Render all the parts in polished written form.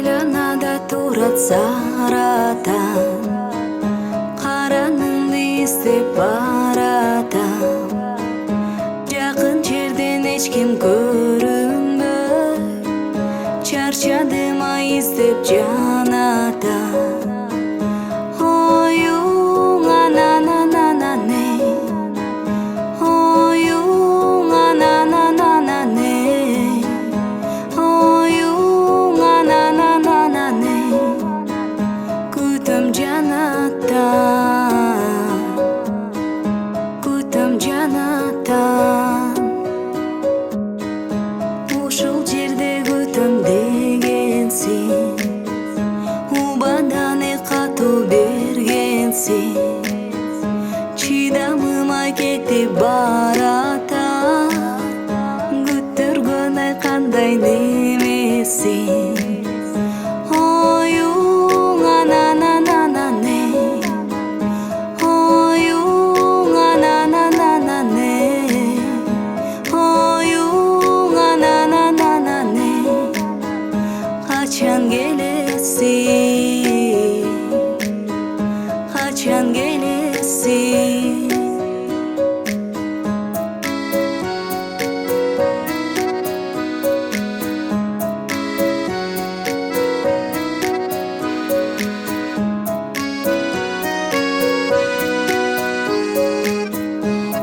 Айланада турат саратам, караныңды издеп баратам. Жакын жерден эч ким көрүнбөй, чарчадым ай издеп жанатам. Ушул жерде күтөм дегенсиң, убаданы катуу бергенсиң. Чыдамым кетип баратам, күттүргөн ай кандай немесиң. Kaçan gelesin, kaçan gelesin.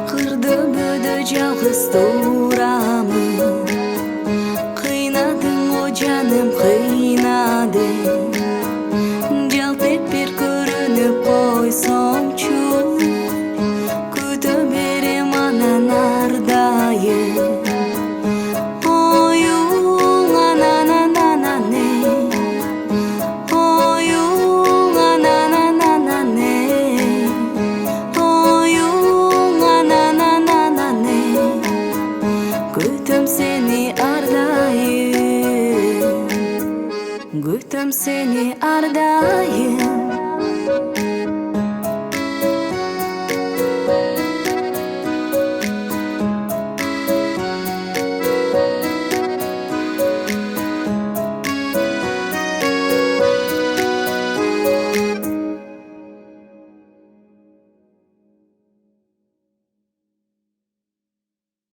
Kırdı bödö жалгыз турамын, кыйнадың о жаным кыйнады. Жалт бир көрүнүп койсоңчу, күтө берем анан ардайым. Күтөм сени ардайым, күтөм сени ардайым.